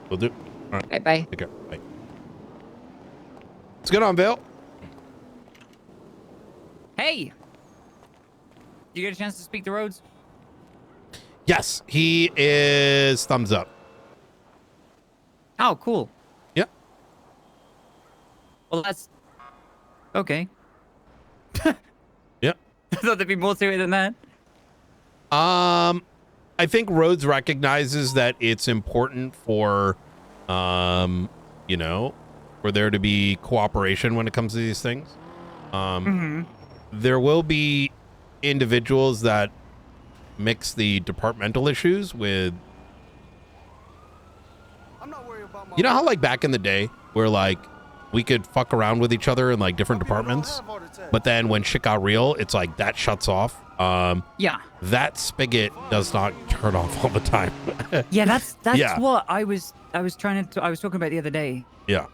Will do. All right. Bye. Take care. Bye. What's going on, Vale? Hey! You get a chance to speak to Rhodes? Yes, he is thumbs up. Oh, cool. Yeah. Well, that's... Okay. Yeah. I thought there'd be more to it than that. I think Rhodes recognizes that it's important for, you know, for there to be cooperation when it comes to these things. There will be individuals that mix the departmental issues with, you know how like back in the day where like we could fuck around with each other in like different departments, but then when shit got real, it's like that shuts off. Yeah. That spigot does not turn off all the time. Yeah, that's Yeah. what I was talking about the other day. Yeah.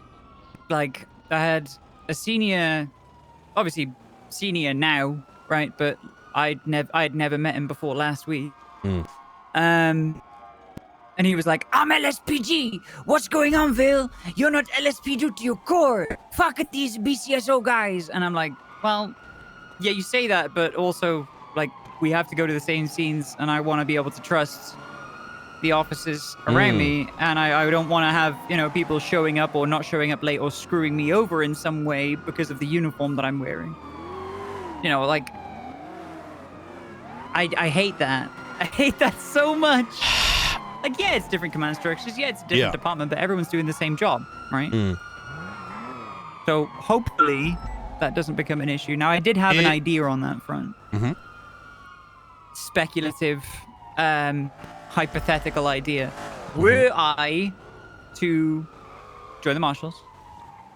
Like, I had a senior, obviously senior now, right? But I'd never met him before last week. And he was like, I'm LSPG. What's going on, Vale? You're not LSPD to your core. Fuck at these BCSO guys. And I'm like, well, yeah, you say that, but also, like, we have to go to the same scenes, and I want to be able to trust the officers around me, and I don't want to have, you know, people showing up or not showing up late or screwing me over in some way because of the uniform that I'm wearing. You know, like, I hate that. I hate that so much. Like, yeah, it's different command structures. Yeah, it's a different department, but everyone's doing the same job, right? So hopefully that doesn't become an issue. Now, I did have an idea on that front. Speculative, hypothetical idea. Were I to join the Marshals,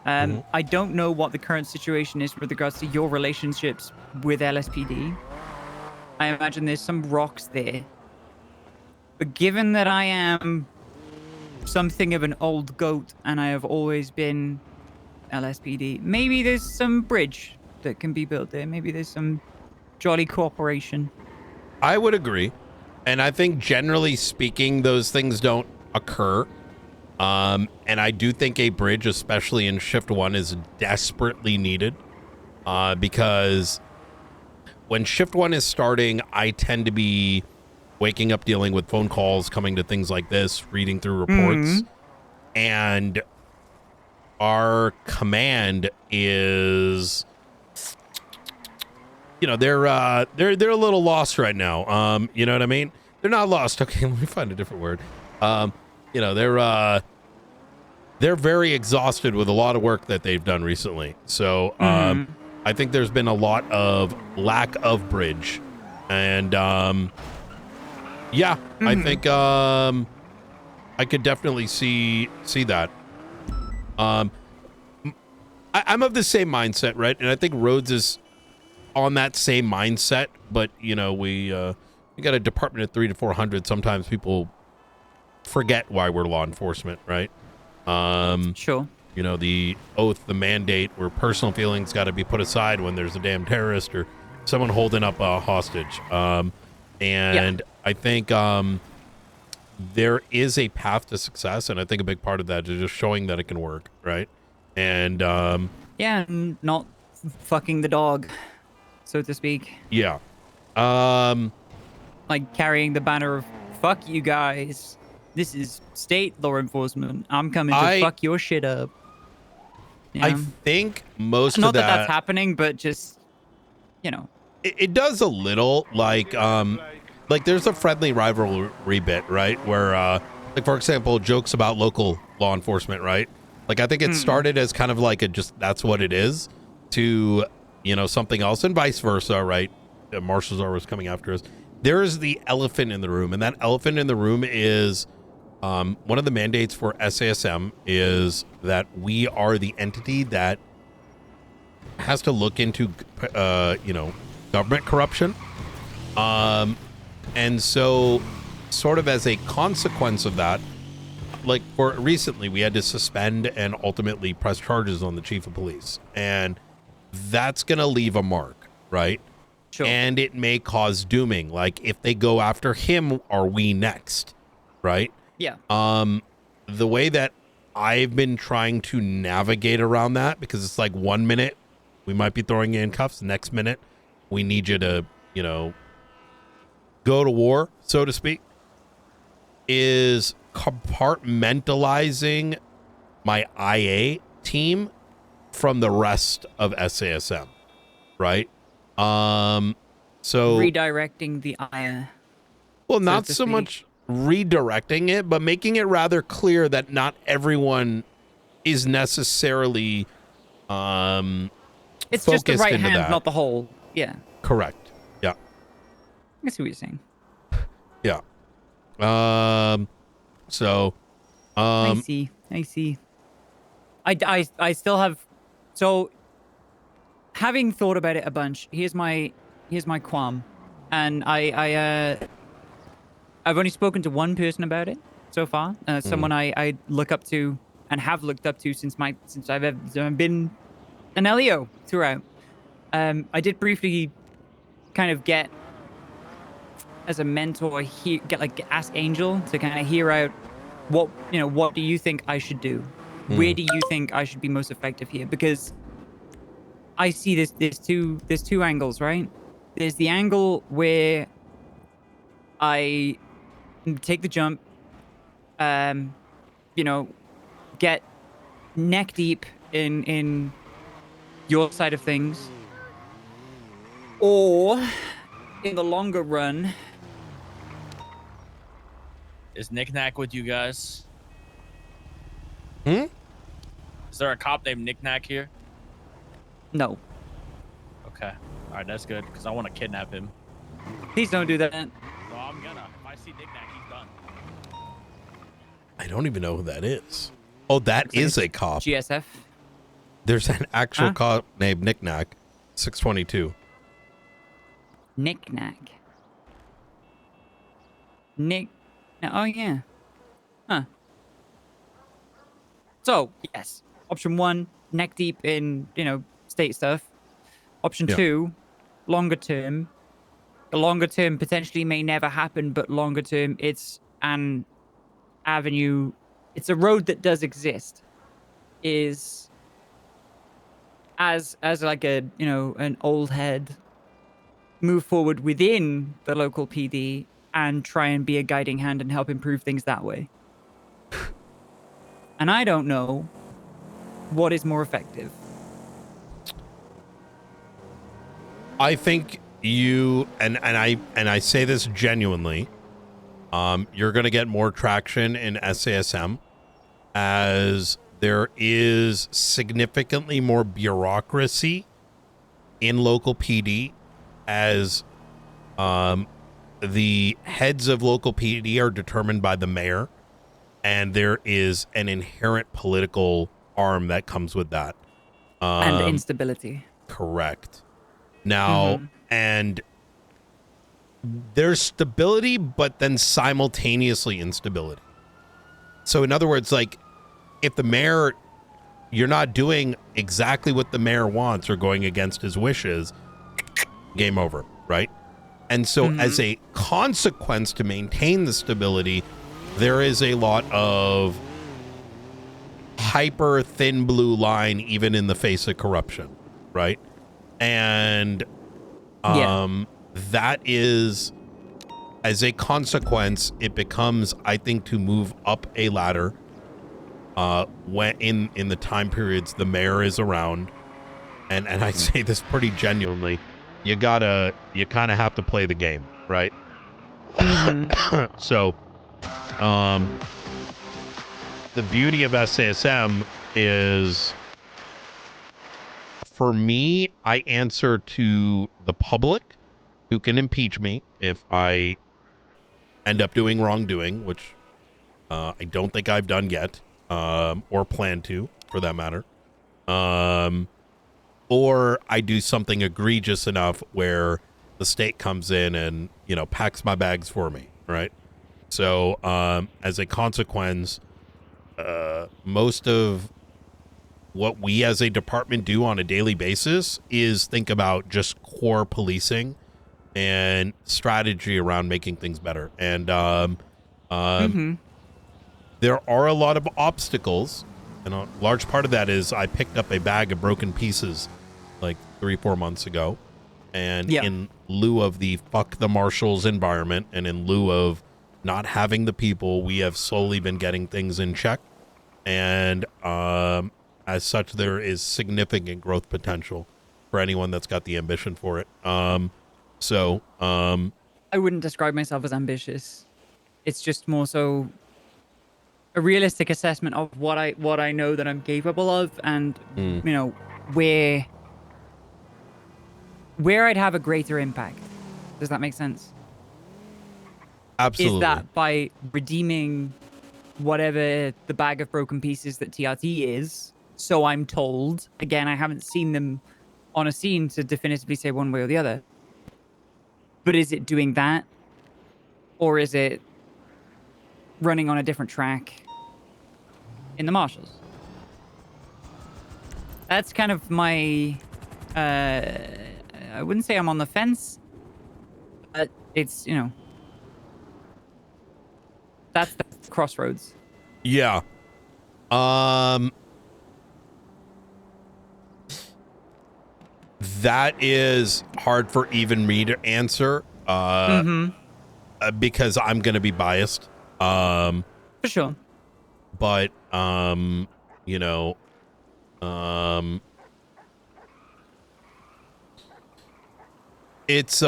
I don't know what the current situation is with regards to your relationships with LSPD. I imagine there's some rocks there. But given that I am something of an old goat and I have always been LSPD, maybe there's some bridge that can be built there. Maybe there's some jolly cooperation. I would agree. And I think generally speaking, those things don't occur. And I do think a bridge, especially in Shift 1, is desperately needed. Because when Shift 1 is starting, I tend to be waking up, dealing with phone calls, coming to things like this, reading through reports. And our command is, you know, they're a little lost right now. You know what I mean? They're not lost. Okay, let me find a different word. You know, they're very exhausted with a lot of work that they've done recently. So I think there's been a lot of lack of bridge. And yeah, I think I could definitely see that. I'm of the same mindset, right? And I think Rhodes is on that same mindset, but you know, we got a department of 300 to 400. Sometimes people forget why we're law enforcement, right? Sure. You know, the oath, the mandate, where personal feelings got to be put aside when there's a damn terrorist or someone holding up a hostage. I think there is a path to success, and I think a big part of that is just showing that it can work, right? And yeah, and not fucking the dog, so to speak. Yeah. Like carrying the banner of "fuck you guys." This is state law enforcement. I'm coming to fuck your shit up. I think most not of that, that's happening, but just, you know, it does a little. Like there's a friendly rivalry bit, right? Where like, for example, jokes about local law enforcement, right? Like, I think it started as kind of like a just that's what it is to, you know, something else, and vice versa, right? Marshals are always coming after us. There is the elephant in the room, and that elephant in the room is one of the mandates for SASM is that we are the entity that has to look into, you know, government corruption. And so sort of as a consequence of that, like for recently, we had to suspend and ultimately press charges on the chief of police. And that's going to leave a mark, right? Sure. And it may cause dooming. Like, if they go after him, are we next? Right? Yeah. the way that I've been trying to navigate around that, because it's like 1 minute we might be throwing you in cuffs, next minute we need you to, you know, go to war, so to speak, is compartmentalizing my IA team from the rest of SASM, right? So redirecting the ire. well, not so much redirecting it, but making it rather clear that not everyone is necessarily it's just the focused right into hand, that. not the whole. Yeah, Correct. Yeah. I see what you're saying. Yeah. So I see. I still have. So, having thought about it a bunch, here's my qualm, and I've only spoken to one person about it so far. Someone I look up to and have looked up to since I've been an LEO throughout. I did briefly kind of get as a mentor, ask Angel to kind of hear out what do you think I should do? Where do you think I should be most effective here? Because I see there's two angles, right? There's the angle where I take the jump, get neck deep in your side of things, or in the longer run. Is Knick-Knack with you guys? Hmm? Is there a cop named Knick-Knack here? No. Okay. All right, that's good, because I want to kidnap him. Please don't do that. Well, I'm gonna. If I see Knick-Knack, he's done. I don't even know who that is. Oh, that is a cop. GSF. There's an actual cop named Knick-Knack, 622. Knick-Knack. Oh, yeah. Huh. So, yes. Option 1, neck deep in, state stuff. Option 2, longer term. The longer term potentially may never happen, but longer term, it's an avenue. It's a road that does exist. Is as like an old head, move forward within the local PD and try and be a guiding hand and help improve things that way. And I don't know what is more effective. I think you and I say this genuinely, you're going to get more traction in SASM as there is significantly more bureaucracy in local PD, as the heads of local PD are determined by the mayor, and there is an inherent political arm that comes with that. And instability. Correct. Now, and there's stability, but then simultaneously instability. So in other words, like, if the mayor, you're not doing exactly what the mayor wants or going against his wishes, game over, right? And so as a consequence to maintain the stability, there is a lot of hyper thin blue line, even in the face of corruption, right? And that is, as a consequence, it becomes, I think, to move up a ladder when in the time periods the mayor is around, and I say this pretty genuinely, you kind of have to play the game, right? So the beauty of SASM is, for me, I answer to the public, who can impeach me if I end up doing wrongdoing, which I don't think I've done yet, or plan to, for that matter. Or I do something egregious enough where the state comes in and, packs my bags for me, right? So as a consequence, most of what we as a department do on a daily basis is think about just core policing and strategy around making things better. And there are a lot of obstacles, and a large part of that is I picked up a bag of broken pieces like 3-4 months ago, and in lieu of the fuck the Marshals environment, and in lieu of not having the people, we have slowly been getting things in check, and as such, there is significant growth potential for anyone that's got the ambition for it. I wouldn't describe myself as ambitious. It's just more so a realistic assessment of what I know that I'm capable of, and you know, where I'd have a greater impact. Does that make sense? Absolutely. Is that by redeeming whatever the bag of broken pieces that TRT is? So I'm told. Again, I haven't seen them on a scene to definitively say one way or the other. But is it doing that? Or is it running on a different track in the Marshals? That's kind of my... I wouldn't say I'm on the fence, but it's, you know... That's the crossroads. Yeah. That is hard for even me to answer. Because I'm going to be biased. For sure. But, you know, it's,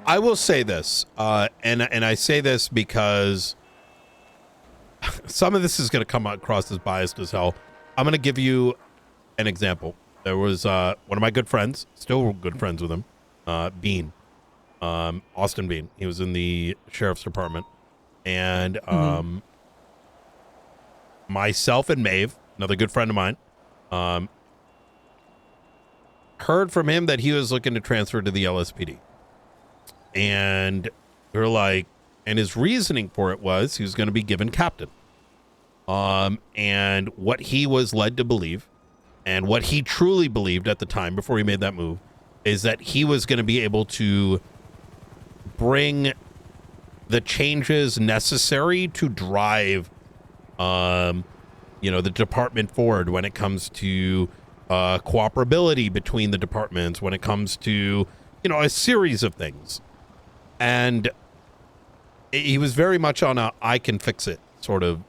I will say this, and I say this because some of this is going to come across as biased as hell. I'm going to give you an example. There was one of my good friends, still good friends with him, Bean, Austin Bean. He was in the sheriff's department, and myself and Maeve, another good friend of mine, heard from him that he was looking to transfer to the LSPD. And we're like, and his reasoning for it was he was going to be given captain. And what he was led to believe, and what he truly believed at the time before he made that move, is that he was going to be able to bring the changes necessary to drive, you know, the department forward when it comes to cooperability between the departments, when it comes to, you know, a series of things. And he was very much on a I can fix it sort of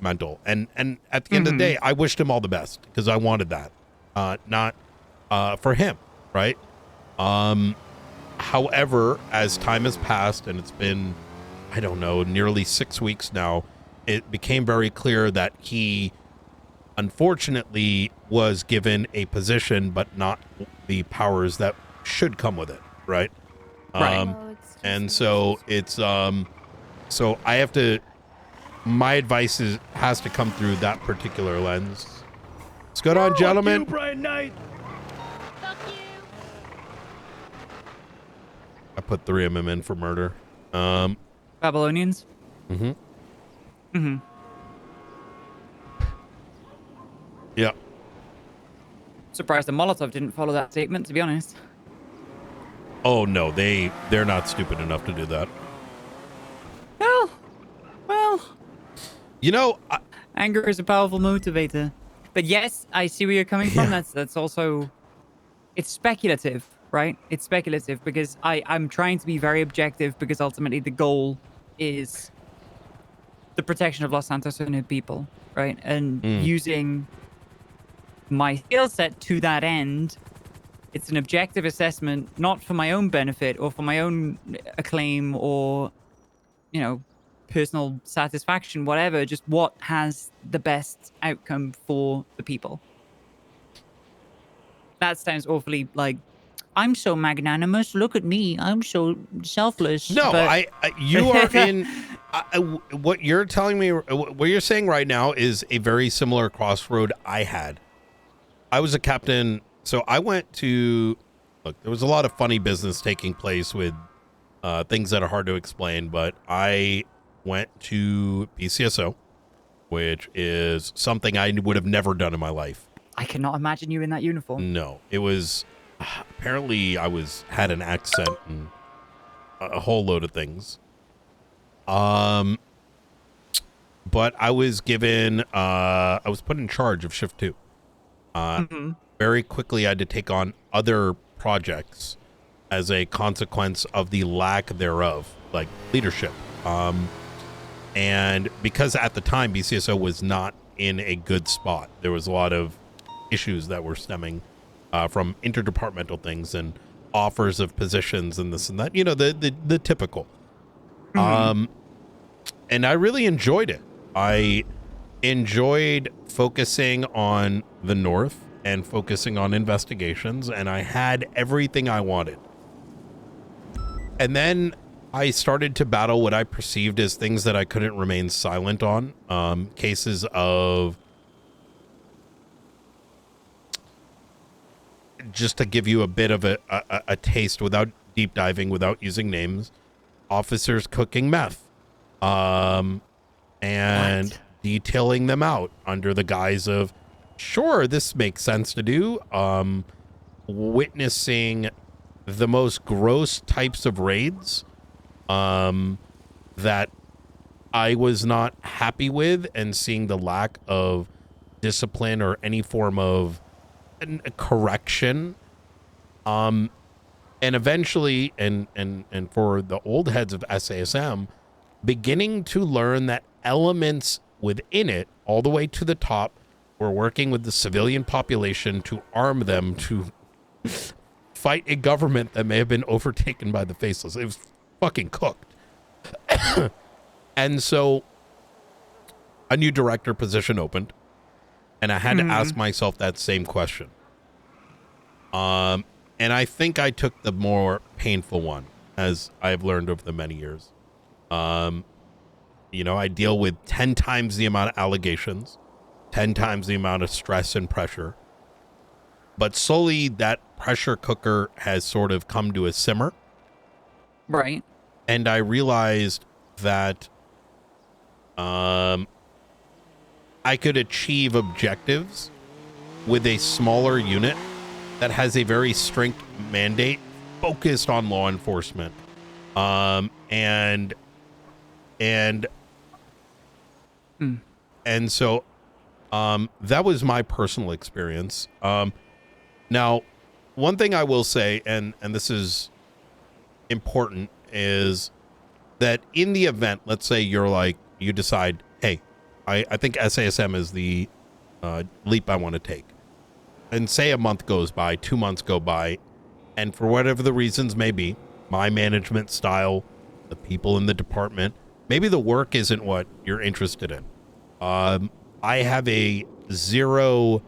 mental. And at the end of the day, I wished him all the best because I wanted that, not for him, right? However, as time has passed and it's been, I don't know, nearly 6 weeks now, it became very clear that he unfortunately was given a position but not the powers that should come with it, right? And so it's so I have to, my advice has to come through that particular lens. What's going on, gentlemen? Brian Knight. I put 3 of them in for murder. Babylonians? Yeah. Surprised the Molotov didn't follow that statement, to be honest. Oh no, they're not stupid enough to do that. Well. You know, Anger is a powerful motivator. But yes, I see where you're coming from. That's also, it's speculative, right? It's speculative because I'm trying to be very objective because ultimately the goal is the protection of Los Santos and her people, right? And using my skill set to that end, it's an objective assessment, not for my own benefit or for my own acclaim or, you know, personal satisfaction, whatever, just what has the best outcome for the people. That sounds awfully like, I'm so magnanimous, look at me, I'm so selfless. No, but... you are in, what you're telling me, what you're saying right now is a very similar crossroad I had. I was a captain. So I went to, look, there was a lot of funny business taking place with things that are hard to explain, but I went to BCSO, which is something I would have never done in my life. I cannot imagine you in that uniform. No, it was, apparently I had an accent and a whole load of things. but I was given, I was put in charge of shift 2. Very quickly, I had to take on other projects as a consequence of the lack thereof, like leadership. And because at the time, BCSO was not in a good spot, there was a lot of issues that were stemming from interdepartmental things and offers of positions and this and that, you know, the typical. And I really enjoyed it. I enjoyed focusing on the North and focusing on investigations, and I had everything I wanted. And then I started to battle what I perceived as things that I couldn't remain silent on. Cases of, just to give you a bit of a taste without deep diving, without using names, officers cooking meth. And detailing them out under the guise of, sure, this makes sense to do. Witnessing the most gross types of raids that I was not happy with, and seeing the lack of discipline or any form of correction. And eventually, and for the old heads of SASM, beginning to learn that elements within it, all the way to the top, were working with the civilian population to arm them to fight a government that may have been overtaken by the faceless. It was fucking cooked. And so a new director position opened, and I had to ask myself that same question. And I think I took the more painful one, as I've learned over the many years. You know, I deal with 10 times the amount of allegations, 10 times the amount of stress and pressure. But slowly that pressure cooker has sort of come to a simmer. Right. And I realized that I could achieve objectives with a smaller unit that has a very strict mandate focused on law enforcement. And so that was my personal experience. Now, one thing I will say, and this is important, is that in the event, let's say you're like, you decide, hey, I think SASM is the leap I want to take. And say a month goes by, 2 months go by, and for whatever the reasons may be, my management style, the people in the department, maybe the work isn't what you're interested in. I have a zero,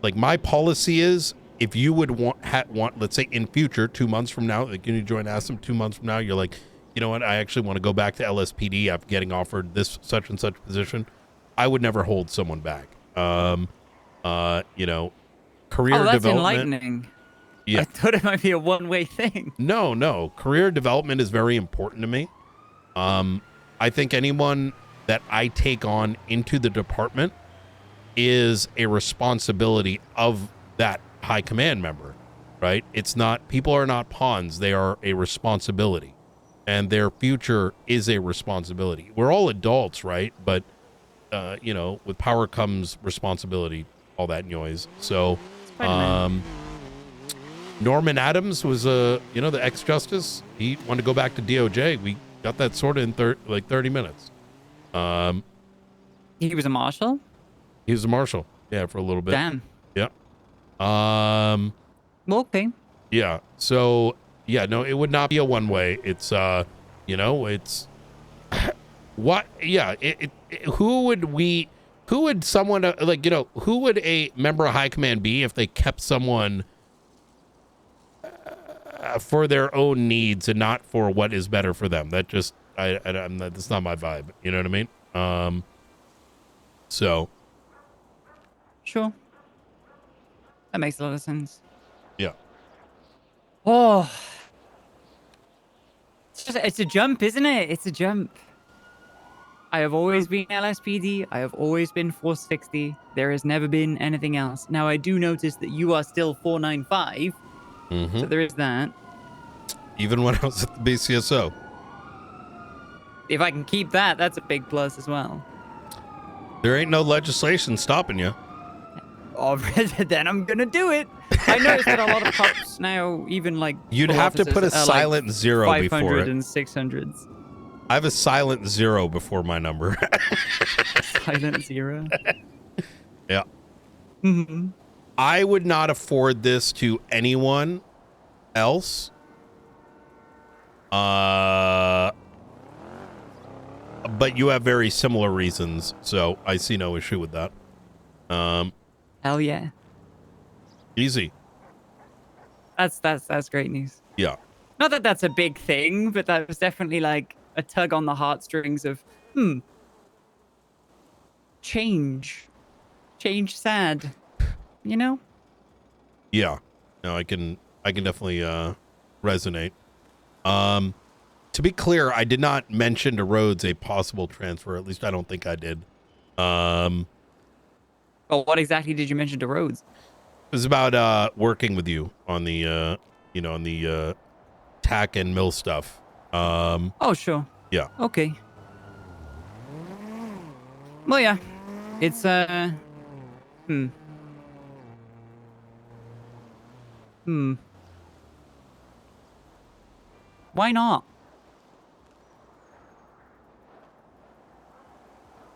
like my policy is, if you would want, let's say in future, 2 months from now, like you join ASM 2 months from now, you're like, you know what, I actually want to go back to LSPD after getting offered this such and such position. I would never hold someone back. You know, career that's development. Enlightening. Yeah. I thought it might be a one-way thing. No. Career development is very important to me. I think anyone that I take on into the department is a responsibility of that high command member, right? It's not, people are not pawns. They are a responsibility, and their future is a responsibility. We're all adults, right? But, you know, with power comes responsibility, all that noise. So, Norman Adams was, you know, the ex-justice. He wanted to go back to DOJ. We got that sorted in 30 minutes. He was a marshal? He was a marshal. Yeah, for a little bit. Damn. Yeah. Okay. Yeah. So, yeah, no, it would not be a one-way. It's, you know, it's what, yeah, who would someone, like, you know, who would a member of high command be if they kept someone for their own needs and not for what is better for them? That just, I'm not, that's not my vibe. You know what I mean? So. Sure. That makes a lot of sense. Yeah. Oh. It's a jump, isn't it? It's a jump. I have always been LSPD. I have always been 460. There has never been anything else. Now, I do notice that you are still 495. So there is that. Even when I was at the BCSO. If I can keep that, that's a big plus as well. There ain't no legislation stopping you. Oh, then I'm gonna do it. I noticed that a lot of cops now, even like You'd full have to officers put a are, silent like, zero 500 before it. and 600s. I have a silent 0 before my number. Silent 0. Yeah. Mm-hmm. I would not afford this to anyone else. But you have very similar reasons, so I see no issue with that. Hell yeah. Easy. That's great news. Yeah. Not that that's a big thing, but that was definitely like a tug on the heartstrings of change sad, you know? Yeah. No, I can definitely resonate. To be clear, I did not mention to Rhodes a possible transfer. At least I don't think I did. Well, what exactly did you mention to Rhodes? It was about working with you on the on the tack and mill stuff. Oh, sure. Yeah. Okay. Well, yeah. It's Why not?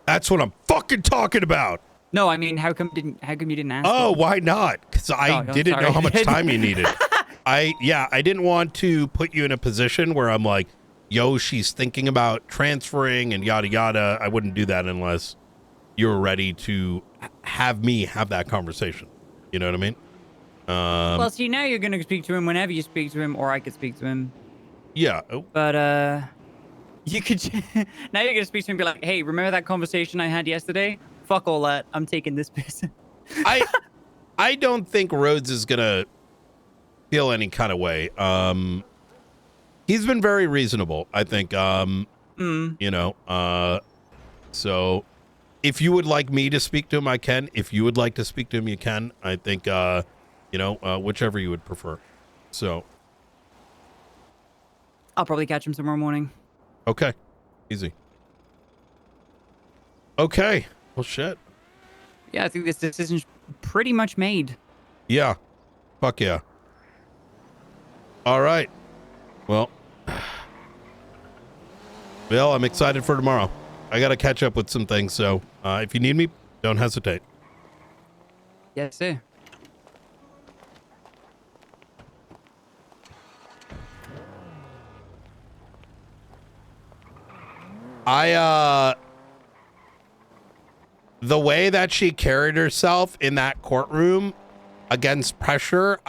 That's what I'm fucking talking about. No, I mean, how come you didn't ask? Oh, me? why not? Because I didn't know sorry. how much time you needed. I didn't want to put you in a position where I'm like, yo, she's thinking about transferring and yada yada. I wouldn't do that unless you're ready to have me have that conversation. You know what I mean? Well, see, now you're gonna speak to him whenever you speak to him, or I could speak to him. Yeah. But you could now you're gonna speak to him and be like, "Hey, remember that conversation I had yesterday? Fuck all that. I'm taking this person." I don't think Rhodes is gonna feel any kind of way. He's been very reasonable, I think. So if you would like me to speak to him, I can. If you would like to speak to him, you can. I think whichever you would prefer. So I'll probably catch him tomorrow morning. okay. Easy. Okay. Well, shit. Yeah, I think this decision's pretty much made. Yeah. Fuck yeah. All right. Well, I'm excited for tomorrow. I got to catch up with some things. So if you need me, don't hesitate. Yes, sir. The way that she carried herself in that courtroom against pressure,